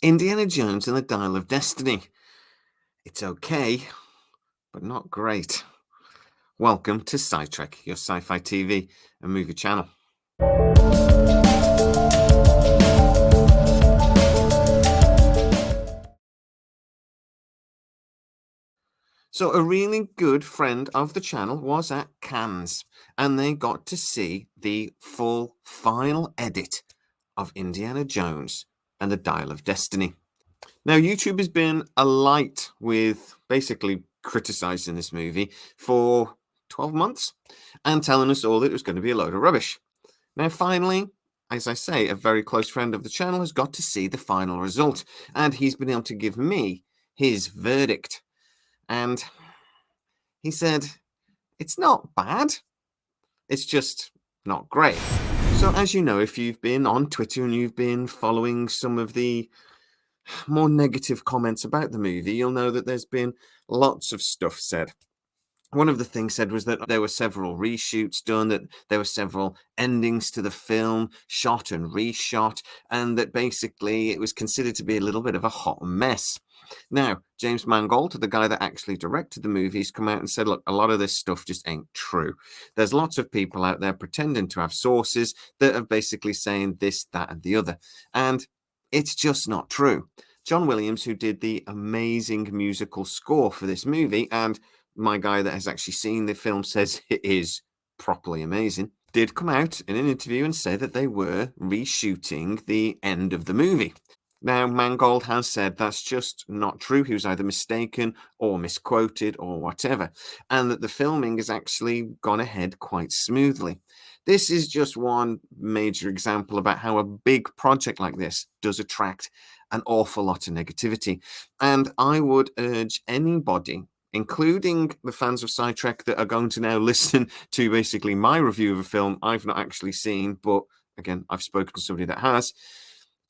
Indiana Jones and the Dial of Destiny. It's okay, but not great. Welcome to SciTrek, your sci-fi TV and movie channel. So a really good friend of the channel was at Cannes, and they got to see the full final edit of Indiana Jones and the Dial of Destiny. Now, YouTube has been alight with basically criticizing this movie for 12 months and telling us all that it was going to be a load of rubbish. Now, finally, as I say, a very close friend of the channel has got to see the final result, and he's been able to give me his verdict. And he said, it's not bad, it's just not great. So, as you know, if you've been on Twitter and you've been following some of the more negative comments about the movie, you'll know that there's been lots of stuff said. One of the things said was that there were several reshoots done, that there were several endings to the film, shot and reshot, and that basically it was considered to be a little bit of a hot mess. Now, James Mangold, the guy that actually directed the movie, has come out and said, look, a lot of this stuff just ain't true. There's lots of people out there pretending to have sources that are basically saying this, that, and the other. And it's just not true. John Williams, who did the amazing musical score for this movie, and my guy that has actually seen the film says it is properly amazing, did come out in an interview and say that they were reshooting the end of the movie. Now, Mangold has said that's just not true. He was either mistaken or misquoted or whatever, and that the filming has actually gone ahead quite smoothly. This is just one major example about how a big project like this does attract an awful lot of negativity. And I would urge anybody, including the fans of SciTrek that are going to now listen to basically my review of a film I've not actually seen, but again, I've spoken to somebody that has,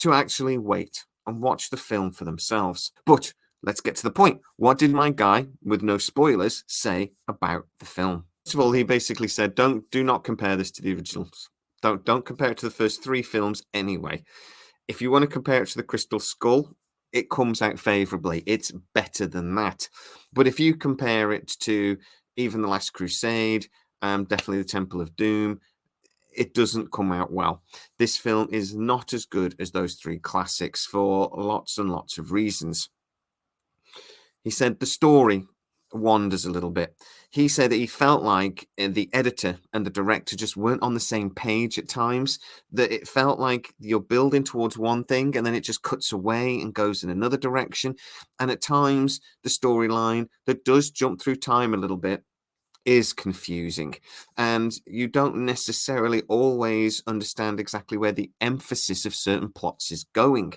to actually wait and watch the film for themselves. But let's get to the point. What did my guy, with no spoilers, say about the film? First of all, he basically said, do not compare this to the originals. Don't compare it to the first three films anyway. If you want to compare it to the Crystal Skull, it comes out favorably. It's better than that. But if you compare it to even The Last Crusade, definitely The Temple of Doom, it doesn't come out well. This film is not as good as those three classics for lots and lots of reasons. He said the story wanders a little bit. He said that he felt like the editor and the director just weren't on the same page at times, that it felt like you're building towards one thing and then it just cuts away and goes in another direction. And at times, the storyline that does jump through time a little bit is confusing, and you don't necessarily always understand exactly where the emphasis of certain plots is going.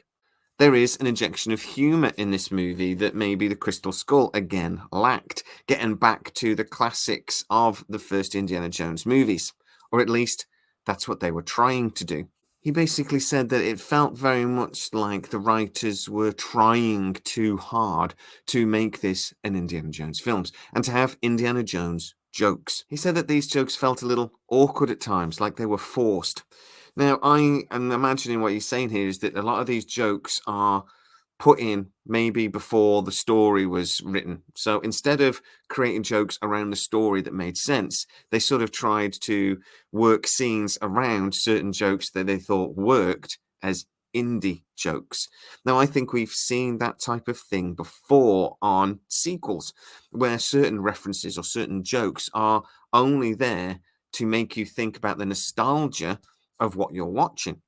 There is an injection of humor in this movie that maybe the Crystal Skull again lacked, getting back to the classics of the first Indiana Jones movies, or at least that's what they were trying to do. He basically said that it felt very much like the writers were trying too hard to make this an Indiana Jones film and to have Indiana Jones jokes. He said that these jokes felt a little awkward at times, like they were forced. Now, I am imagining what he's saying here is that a lot of these jokes are put in maybe before the story was written. So instead of creating jokes around the story that made sense, they sort of tried to work scenes around certain jokes that they thought worked as indie jokes. Now, I think we've seen that type of thing before on sequels, where certain references or certain jokes are only there to make you think about the nostalgia of what you're watching,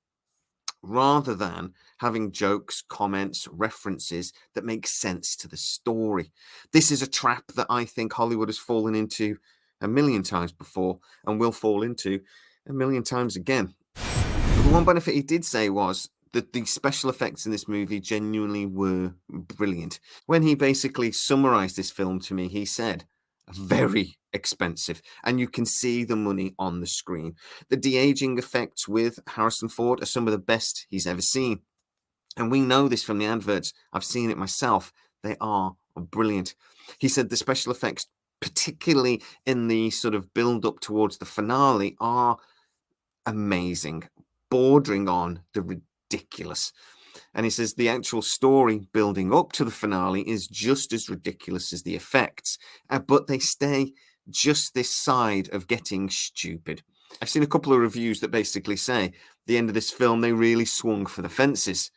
rather than having jokes, comments, references that make sense to the story. This is a trap that I think Hollywood has fallen into a million times before and will fall into a million times again. But the one benefit he did say was that the special effects in this movie genuinely were brilliant. When he basically summarized this film to me, he said, very expensive, and you can see the money on the screen. The de-aging effects with Harrison Ford are some of the best he's ever seen. And we know this from the adverts. I've seen it myself. They are brilliant. He said the special effects, particularly in the sort of build up towards the finale, are amazing, bordering on the ridiculous. And he says the actual story building up to the finale is just as ridiculous as the effects, but they stay just this side of getting stupid. I've seen a couple of reviews that basically say the end of this film, they really swung for the fences.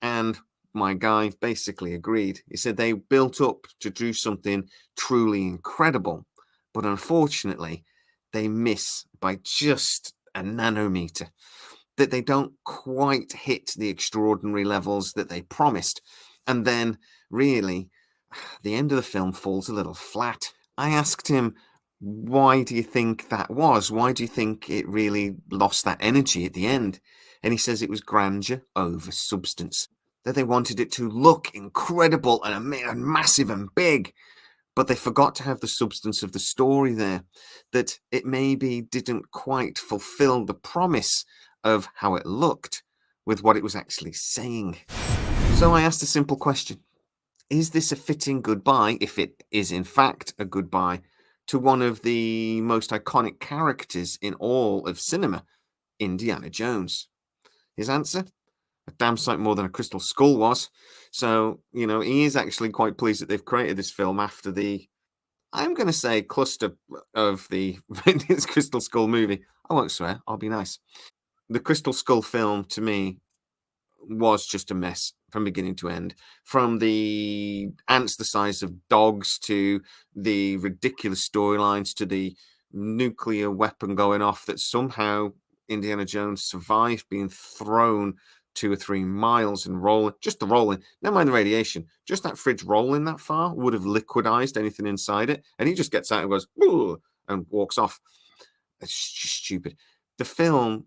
And my guy basically agreed. He said they built up to do something truly incredible, but unfortunately, they miss by just a nanometer. That they don't quite hit the extraordinary levels that they promised. And then, really, the end of the film falls a little flat. I asked him, why do you think that was? Why do you think it really lost that energy at the end? And he says it was grandeur over substance, that they wanted it to look incredible and massive and big, but they forgot to have the substance of the story there, that it maybe didn't quite fulfill the promise of how it looked with what it was actually saying. So I asked a simple question. Is this a fitting goodbye, if it is in fact a goodbye, to one of the most iconic characters in all of cinema, Indiana Jones? His answer? A damn sight more than a crystal skull was. So, he is actually quite pleased that they've created this film after the, I'm going to say, cluster of the Crystal Skull movie. I won't swear, I'll be nice. The Crystal Skull film, to me, was just a mess from beginning to end. From the ants the size of dogs to the ridiculous storylines to the nuclear weapon going off that somehow Indiana Jones survived being thrown 2 or 3 miles and rolling. Just the rolling, never mind the radiation. Just that fridge rolling that far would have liquidized anything inside it. And he just gets out and goes, "Ooh," and walks off. It's just stupid. The film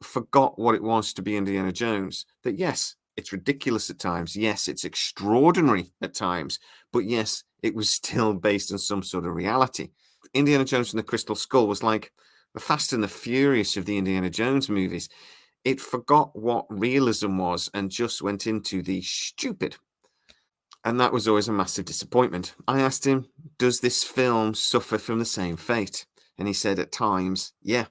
forgot what it was to be Indiana Jones. That yes, it's ridiculous at times. Yes, it's extraordinary at times. But yes, it was still based on some sort of reality. Indiana Jones and the Crystal Skull was like the Fast and the Furious of the Indiana Jones movies. It forgot what realism was and just went into the stupid. And that was always a massive disappointment. I asked him, does this film suffer from the same fate? And he said, at times, yeah.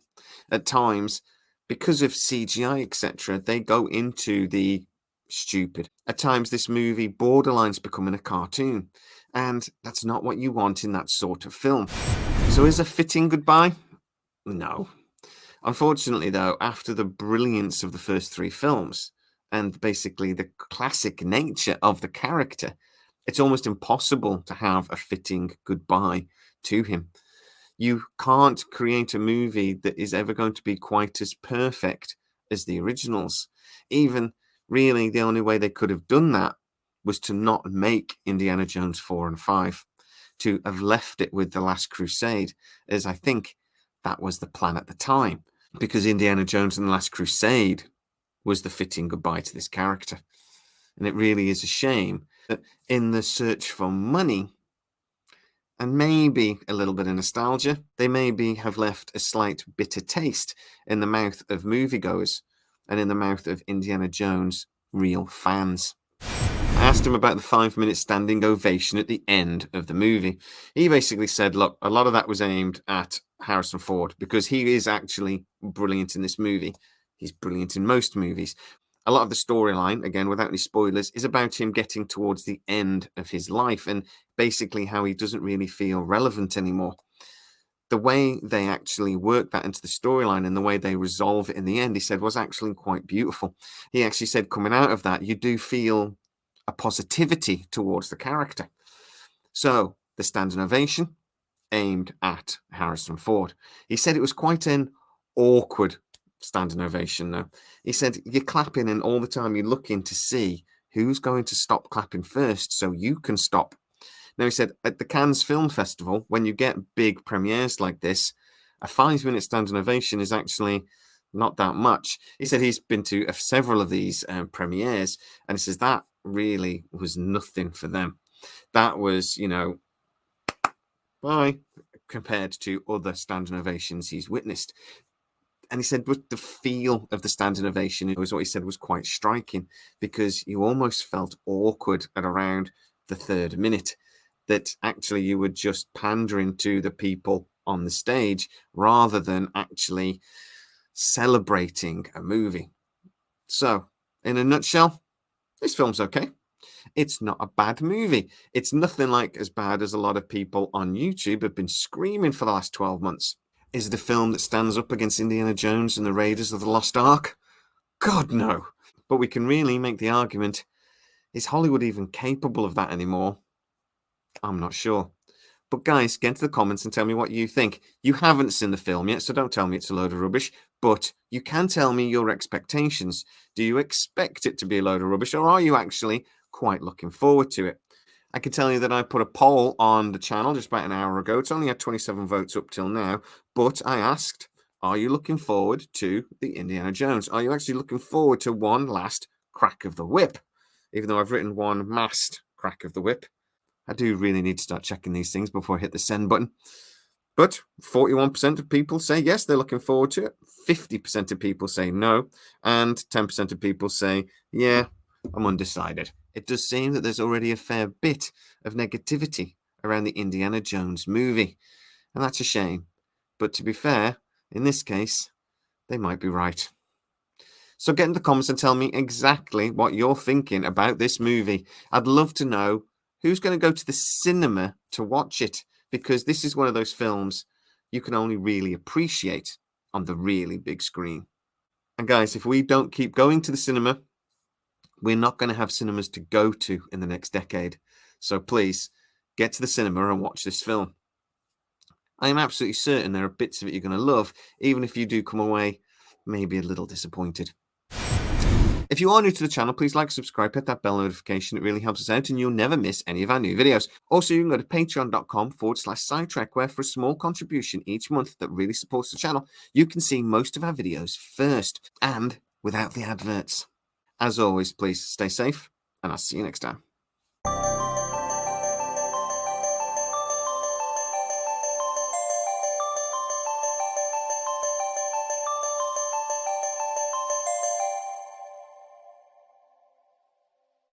At times, because of CGI, etc., they go into the stupid. At times, this movie borderlines becoming a cartoon. And that's not what you want in that sort of film. So is a fitting goodbye? No. Unfortunately, though, after the brilliance of the first 3 films and basically the classic nature of the character, it's almost impossible to have a fitting goodbye to him. You can't create a movie that is ever going to be quite as perfect as the originals. Even really, the only way they could have done that was to not make Indiana Jones 4 and 5, to have left it with The Last Crusade, as I think that was the plan at the time, because Indiana Jones and The Last Crusade was the fitting goodbye to this character. And it really is a shame that in the search for money, and maybe a little bit of nostalgia, they maybe have left a slight bitter taste in the mouth of moviegoers and in the mouth of Indiana Jones' real fans. I asked him about the 5-minute standing ovation at the end of the movie. He basically said, look, a lot of that was aimed at Harrison Ford because he is actually brilliant in this movie. He's brilliant in most movies. A lot of the storyline, again, without any spoilers, is about him getting towards the end of his life and basically how he doesn't really feel relevant anymore. The way they actually work that into the storyline and the way they resolve it in the end, he said, was actually quite beautiful. He actually said, coming out of that, you do feel a positivity towards the character. So, the standing ovation aimed at Harrison Ford. He said it was quite an awkward standing ovation, though. He said you're clapping, and all the time you're looking to see who's going to stop clapping first so you can stop. Now, he said at the Cannes Film Festival, when you get big premieres like this, a 5-minute standing ovation is actually not that much. He said he's been to several of these premieres, and he says that really was nothing for them. That was, bye, compared to other standing ovations he's witnessed. And he said with the feel of the standing ovation was what he said was quite striking, because you almost felt awkward at around the 3rd minute, that actually you were just pandering to the people on the stage rather than actually celebrating a movie. So, in a nutshell, This film's okay. It's not a bad movie. It's nothing like as bad as a lot of people on YouTube have been screaming for the last 12 months. Is it a film that stands up against Indiana Jones and the Raiders of the Lost Ark? God, no. But we can really make the argument, is Hollywood even capable of that anymore? I'm not sure. But guys, get into the comments and tell me what you think. You haven't seen the film yet, so don't tell me it's a load of rubbish, but you can tell me your expectations. Do you expect it to be a load of rubbish, or are you actually quite looking forward to it? I can tell you that I put a poll on the channel just about an hour ago. It's only had 27 votes up till now, but I asked, are you looking forward to the Indiana Jones? Are you actually looking forward to one last crack of the whip? Even though I've written one mast crack of the whip, I do really need to start checking these things before I hit the send button. But 41% of people say yes, they're looking forward to it. 50% of people say no. And 10% of people say, yeah, I'm undecided. It does seem that there's already a fair bit of negativity around the Indiana Jones movie. And that's a shame. But to be fair, in this case, they might be right. So get in the comments and tell me exactly what you're thinking about this movie. I'd love to know who's going to go to the cinema to watch it, because this is one of those films you can only really appreciate on the really big screen. And guys, if we don't keep going to the cinema, we're not going to have cinemas to go to in the next decade. So please, get to the cinema and watch this film. I am absolutely certain there are bits of it you're going to love, even if you do come away maybe a little disappointed. If you are new to the channel, please like, subscribe, hit that bell notification. It really helps us out and you'll never miss any of our new videos. Also, you can go to patreon.com/SciTrek, where for a small contribution each month that really supports the channel, you can see most of our videos first and without the adverts. As always, please stay safe and I'll see you next time.